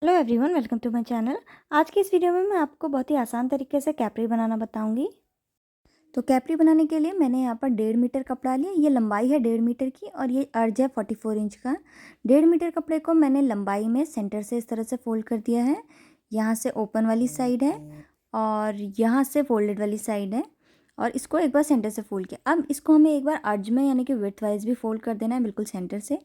Hello everyone, welcome to my channel. आज की इस वीडियो में मैं आपको बहुत ही आसान तरीके से कैपरी बनाना बताऊंगी। तो कैपरी बनाने के लिए मैंने यहाँ पर 1.5 मीटर कपड़ा लिया। ये लंबाई है 1.5 मीटर की और ये अर्ज है 44 इंच का। 1.5 मीटर कपड़े को मैंने लंबाई में सेंटर से इस तरह से फोल्ड कर दिया है। यहाँ से ओपन वाली साइड है और यहाँ से फोल्डेड वाली साइड है और इसको एक बार सेंटर से फोल्ड किया। अब इसको हमें एक बार अर्ज में यानी कि विड्थ वाइज भी फोल्ड कर देना है, बिल्कुल सेंटर से।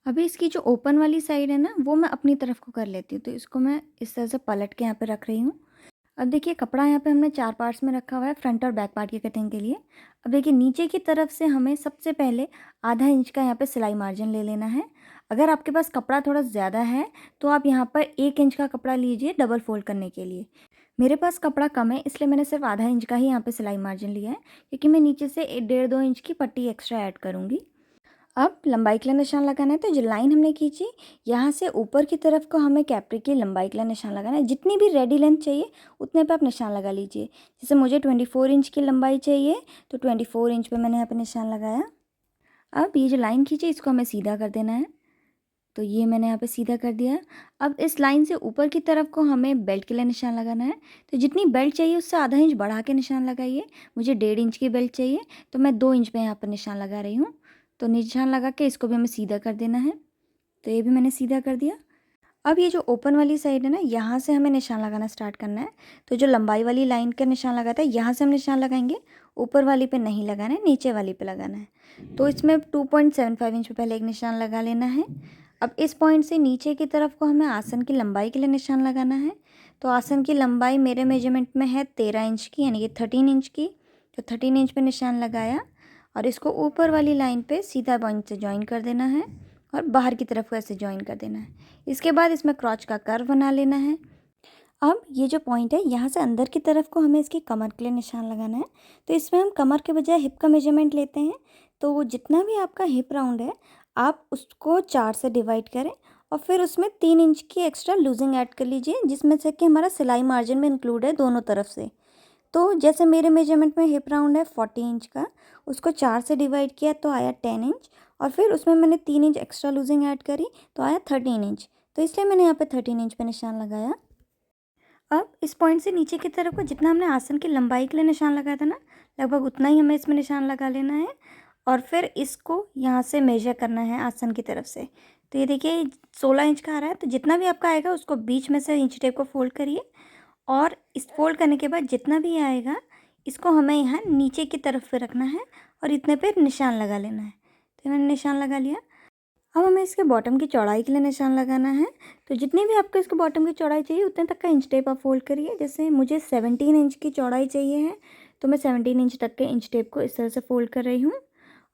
अभी इसकी जो ओपन वाली साइड है ना, वो मैं अपनी तरफ को कर लेती हूँ। तो इसको मैं इस तरह से पलट के यहाँ पे रख रही हूँ। अब देखिए, कपड़ा यहाँ पे हमने 4 पार्ट्स में रखा हुआ है फ्रंट और बैक पार्ट की कटिंग के लिए। अब देखिए, नीचे की तरफ से हमें सबसे पहले आधा इंच का यहाँ पे सिलाई मार्जिन ले लेना है। अगर आपके पास कपड़ा थोड़ा ज़्यादा है तो आप यहाँ पर 1 इंच का कपड़ा लीजिए डबल फोल्ड करने के लिए। मेरे पास कपड़ा कम है, इसलिए मैंने सिर्फ आधा इंच का ही यहाँ पे सिलाई मार्जिन लिया है, क्योंकि मैं नीचे से 1.5-2 इंच की पट्टी एक्स्ट्रा ऐड करूँगी। अब लंबाई के लिए निशान लगाना है। तो जो लाइन हमने खींची, यहाँ से ऊपर की तरफ को हमें कैपरी की लंबाई के लिए निशान लगाना है। जितनी भी रेडी लेंथ चाहिए उतने पे आप निशान लगा लीजिए। जैसे मुझे 24 इंच की लंबाई चाहिए, तो 24 इंच पे मैंने यहाँ पे निशान लगाया। अब ये जो लाइन खींची, इसको हमें सीधा कर देना है। तो ये मैंने यहाँ पे सीधा कर दिया। अब इस लाइन से ऊपर की तरफ को हमें बेल्ट के लिए निशान लगाना है। तो जितनी बेल्ट चाहिए उससे आधा इंच बढ़ा के निशान लगाइए। मुझे 1.5 इंच की बेल्ट चाहिए, तो मैं 2 इंच पे यहाँ पर निशान लगा रही हूँ। तो निशान लगा के इसको भी हमें सीधा कर देना है। तो ये भी मैंने सीधा कर दिया। अब ये जो ओपन वाली साइड है ना, यहाँ से हमें निशान लगाना स्टार्ट करना है। तो जो लंबाई वाली लाइन का निशान लगाता है, यहाँ से हम निशान लगाएंगे। ऊपर वाली पे नहीं लगाना है, नीचे वाली पे लगाना है। तो इसमें 2.75 इंच पे पहले एक निशान लगा लेना है। अब इस पॉइंट से नीचे की तरफ को हमें आसन की लंबाई के लिए निशान लगाना है। तो आसन की लंबाई मेरे मेजरमेंट में है 13 इंच की, यानी कि 13 इंच की। तो 13 इंच पे निशान लगाया और इसको ऊपर वाली लाइन पे सीधा पॉइंट से ज्वाइन कर देना है और बाहर की तरफ को ऐसे ज्वाइन कर देना है। इसके बाद इसमें क्रॉच का कर्व बना लेना है। अब ये जो पॉइंट है, यहाँ से अंदर की तरफ को हमें इसकी कमर के लिए निशान लगाना है। तो इसमें हम कमर के बजाय हिप का मेजरमेंट लेते हैं। तो वो जितना भी आपका हिप राउंड है, आप उसको 4 से डिवाइड करें और फिर उसमें 3 इंच की एक्स्ट्रा लूजिंग ऐड कर लीजिए, जिसमें से कि हमारा सिलाई मार्जिन में इंक्लूड है दोनों तरफ से। तो जैसे मेरे मेजरमेंट में हिप राउंड है 40 इंच का, उसको 4 से डिवाइड किया तो आया 10 इंच और फिर उसमें मैंने 3 इंच एक्स्ट्रा लूजिंग ऐड करी तो आया 13 इंच। तो इसलिए मैंने यहाँ पे 13 इंच पे निशान लगाया। अब इस पॉइंट से नीचे की तरफ को जितना हमने आसन की लंबाई के लिए निशान लगाया था ना, लगभग उतना ही हमें इसमें निशान लगा लेना है और फिर इसको यहाँ से मेजर करना है आसन की तरफ से। तो ये देखिए 16 इंच का आ रहा है। तो जितना भी आपका आएगा उसको बीच में से इंच टेप को फोल्ड करिए और इस फोल्ड करने के बाद जितना भी आएगा इसको हमें यहाँ नीचे की तरफ पे रखना है और इतने पे निशान लगा लेना है। तो मैंने निशान लगा लिया। अब हमें इसके बॉटम की चौड़ाई के लिए निशान लगाना है। तो जितनी भी आपको इसके बॉटम की चौड़ाई चाहिए उतने तक का इंच टेप आप फोल्ड करिए। जैसे मुझे 17 इंच की चौड़ाई चाहिए है, तो मैं 17 इंच तक के इंच टेप को इस तरह से फोल्ड कर रही हूँ।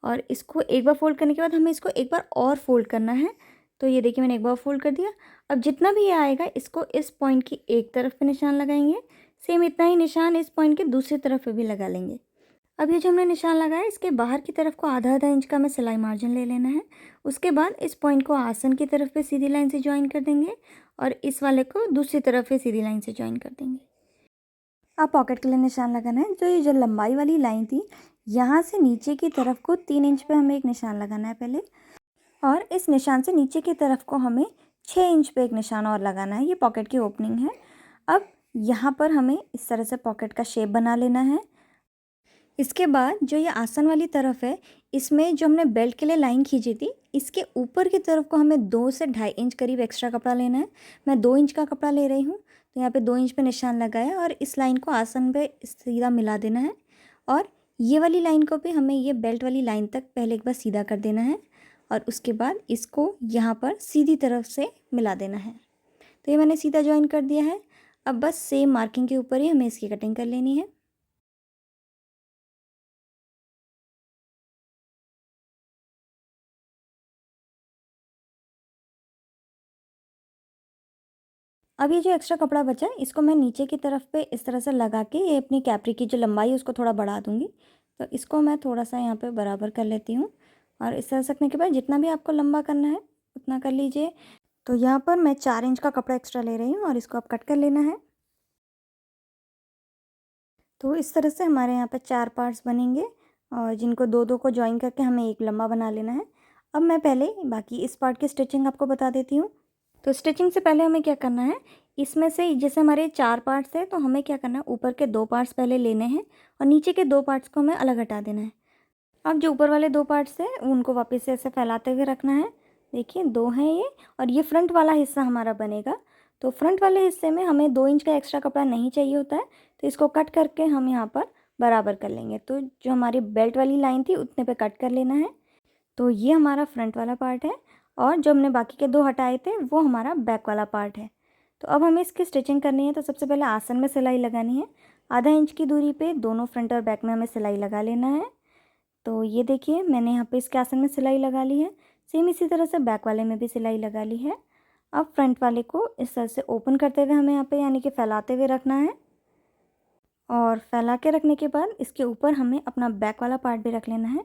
और इसको एक बार फोल्ड करने के बाद हमें इसको एक बार और फोल्ड करना है। तो ये देखिए, मैंने एक बार फोल्ड कर दिया। अब जितना भी ये आएगा इसको इस पॉइंट की एक तरफ पे निशान लगाएंगे, सेम इतना ही निशान इस पॉइंट की दूसरी तरफ पे भी लगा लेंगे। अब ये जो हमने निशान लगाया, इसके बाहर की तरफ को आधा आधा इंच का हमें सिलाई मार्जिन ले लेना है। उसके बाद इस पॉइंट को आसन की तरफ पे सीधी लाइन से ज्वाइन कर देंगे और इस वाले को दूसरी तरफ पे सीधी लाइन से ज्वाइन कर देंगे। अब पॉकेट के लिए निशान लगाना है। ये जो लंबाई वाली लाइन थी, यहाँ से नीचे की तरफ को 3 इंच पे हमें एक निशान लगाना है पहले, और इस निशान से नीचे की तरफ को हमें 6 इंच पे एक निशान और लगाना है। ये पॉकेट की ओपनिंग है। अब यहाँ पर हमें इस तरह से पॉकेट का शेप बना लेना है। इसके बाद जो ये आसन वाली तरफ है, इसमें जो हमने बेल्ट के लिए लाइन खींची थी, इसके ऊपर की तरफ को हमें 2 से 2.5 इंच करीब एक्स्ट्रा कपड़ा लेना है। मैं 2 इंच का कपड़ा ले रही हूँ। तो यहाँ पे 2 इंच पे निशान लगाया और इस लाइन को आसन पे सीधा मिला देना है और ये वाली लाइन को भी हमें ये बेल्ट वाली लाइन तक पहले एक बार सीधा कर देना है और उसके बाद इसको यहाँ पर सीधी तरफ से मिला देना है। तो ये मैंने सीधा ज्वाइन कर दिया है। अब बस सेम मार्किंग के ऊपर ही हमें इसकी कटिंग कर लेनी है। अब ये जो एक्स्ट्रा कपड़ा बचा है, इसको मैं नीचे की तरफ पे इस तरह से लगा के ये अपनी कैपरी की जो लंबाई है उसको थोड़ा बढ़ा दूँगी। तो इसको मैं थोड़ा सा यहाँ पे बराबर कर लेती हूँ और इस तरह से रखने के बाद जितना भी आपको लंबा करना है उतना कर लीजिए। तो यहाँ पर मैं 4 इंच का कपड़ा एक्स्ट्रा ले रही हूँ और इसको अब कट कर लेना है। तो इस तरह से हमारे यहाँ पे 4 पार्ट्स बनेंगे और जिनको दो दो को जॉइन करके हमें एक लंबा बना लेना है। अब मैं पहले बाकी इस पार्ट की स्टिचिंग आपको बता देती हूँ। तो स्टिचिंग से पहले हमें क्या करना है, इसमें से जैसे हमारे 4 पार्ट्स हैं तो हमें क्या करना है, ऊपर के 2 पार्ट्स पहले लेने हैं और नीचे के 2 पार्ट्स को हमें अलग हटा देना है। अब जो ऊपर वाले 2 पार्ट्स हैं उनको वापस से ऐसे फैलाते हुए रखना है। देखिए 2 हैं ये, और ये फ्रंट वाला हिस्सा हमारा बनेगा। तो फ्रंट वाले हिस्से में हमें 2 इंच का एक्स्ट्रा कपड़ा नहीं चाहिए होता है, तो इसको कट करके हम यहाँ पर बराबर कर लेंगे। तो जो हमारी बेल्ट वाली लाइन थी उतने पे कट कर लेना है। तो ये हमारा फ्रंट वाला पार्ट है, और जो हमने बाकी के 2 हटाए थे वो हमारा बैक वाला पार्ट है। तो अब हमें इसकी स्टिचिंग करनी है। तो सबसे पहले आसन में सिलाई लगानी है। आधा इंच की दूरी पे दोनों फ्रंट और बैक में हमें सिलाई लगा लेना है। तो ये देखिए मैंने यहाँ पे इसके आसन में सिलाई लगा ली है। सेम इसी तरह से बैक वाले में भी सिलाई लगा ली है। अब फ्रंट वाले को इस तरह से ओपन करते हुए हमें यहाँ पे यानी कि फैलाते हुए रखना है, और फैला के रखने के बाद इसके ऊपर हमें अपना बैक वाला पार्ट भी रख लेना है,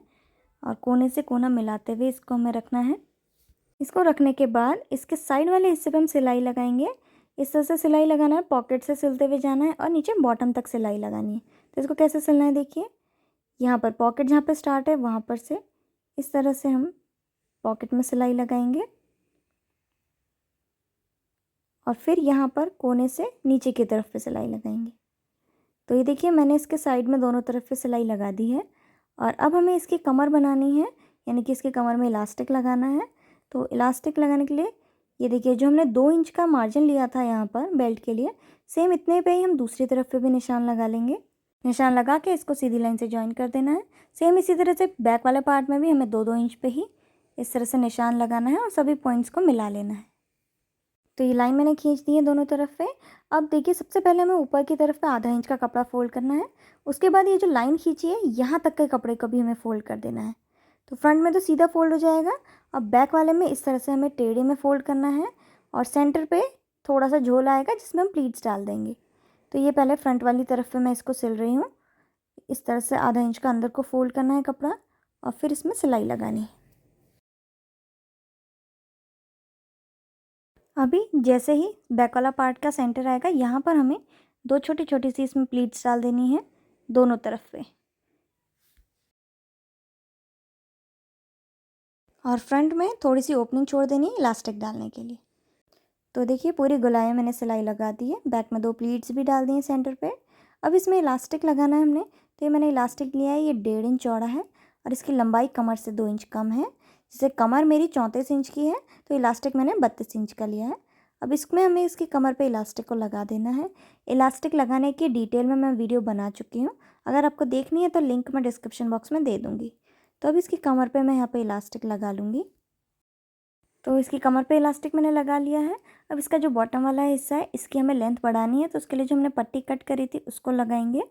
और कोने से कोना मिलाते हुए इसको हमें रखना है। इसको रखने के बाद इसके साइड वाले हिस्से पे हम सिलाई लगाएंगे। इस तरह से सिलाई लगाना है, पॉकेट से सिलते हुए जाना है और नीचे बॉटम तक सिलाई लगानी है। तो इसको कैसे सिलना है, देखिए यहाँ पर पॉकेट जहाँ पे स्टार्ट है वहाँ पर से इस तरह से हम पॉकेट में सिलाई लगाएंगे, और फिर यहाँ पर कोने से नीचे की तरफ पे सिलाई लगाएंगे। तो ये देखिए मैंने इसके साइड में दोनों तरफ पे सिलाई लगा दी है। और अब हमें इसकी कमर बनानी है, यानी कि इसकी कमर में इलास्टिक लगाना है। तो इलास्टिक लगाने के लिए ये देखिए जो हमने 2 इंच का मार्जिन लिया था यहाँ पर बेल्ट के लिए, सेम इतने पे ही हम दूसरी तरफ पे भी निशान लगा लेंगे। निशान लगा के इसको सीधी लाइन से जॉइन कर देना है। सेम इसी तरह से बैक वाले पार्ट में भी हमें 2-2 इंच पे ही इस तरह से निशान लगाना है और सभी पॉइंट्स को मिला लेना है। तो ये लाइन मैंने खींच दी है दोनों तरफ पे। अब देखिए सबसे पहले हमें ऊपर की तरफ पे आधा इंच का कपड़ा फोल्ड करना है। उसके बाद ये जो लाइन खींची है यहाँ तक के कपड़े को भी हमें फोल्ड कर देना है। तो फ्रंट में तो सीधा फोल्ड हो जाएगा। अब बैक वाले में इस तरह से हमें टेढ़े में फोल्ड करना है, और सेंटर पे थोड़ा सा झोल आएगा जिसमें हम प्लीट्स डाल देंगे। तो ये पहले फ्रंट वाली तरफ पे मैं इसको सिल रही हूँ। इस तरह से आधा इंच का अंदर को फोल्ड करना है कपड़ा, और फिर इसमें सिलाई लगानी है। अभी जैसे ही बैक वाला पार्ट का सेंटर आएगा यहाँ पर हमें 2 छोटी छोटी सी इसमें प्लीट्स डाल देनी है दोनों तरफ पे, और फ्रंट में थोड़ी सी ओपनिंग छोड़ देनी है इलास्टिक डालने के लिए। तो देखिए पूरी गोलाई मैंने सिलाई लगा दी है। बैक में 2 प्लीट्स भी डाल दी हैं सेंटर पे। अब इसमें इलास्टिक लगाना है हमने। तो ये मैंने इलास्टिक लिया है, ये 1.5 इंच चौड़ा है और इसकी लंबाई कमर से 2 इंच कम है। जैसे कमर मेरी 34 इंच की है तो इलास्टिक मैंने 32 इंच का लिया है। अब इसमें हमें इसकी कमर पे इलास्टिक को लगा देना है। इलास्टिक लगाने की डिटेल में मैं वीडियो बना चुकी हूँ, अगर आपको देखनी है तो लिंक मैं डिस्क्रिप्शन बॉक्स में दे दूँगी। तो अब इसकी कमर पे मैं यहाँ पे इलास्टिक लगा लूँगी। तो इसकी कमर पे इलास्टिक मैंने लगा लिया है। अब इसका जो बॉटम वाला हिस्सा है इसकी हमें लेंथ बढ़ानी है, तो उसके लिए जो हमने पट्टी कट करी थी उसको लगाएंगे।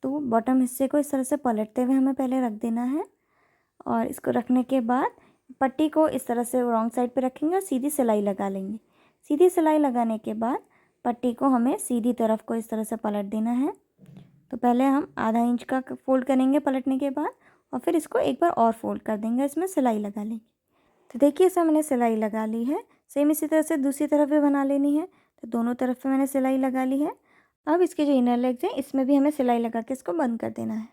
तो बॉटम हिस्से को इस तरह से पलटते हुए हमें पहले रख देना है, और इसको रखने के बाद पट्टी को इस तरह से रॉन्ग साइड पे रखेंगे और सीधी सिलाई लगा लेंगे। सीधी सिलाई लगाने के बाद पट्टी को हमें सीधी तरफ को इस तरह से पलट देना है। तो पहले हम आधा इंच का फोल्ड करेंगे पलटने के बाद, और फिर इसको एक बार और फोल्ड कर देंगे, इसमें सिलाई लगा लेंगे। तो देखिए इसे मैंने सिलाई लगा ली है। सेम इसी तरह से दूसरी तरफ भी बना लेनी है। तो दोनों तरफ पे मैंने सिलाई लगा ली है। अब इसके जो इनर लेग्स हैं इसमें भी हमें सिलाई लगा के इसको बंद कर देना है।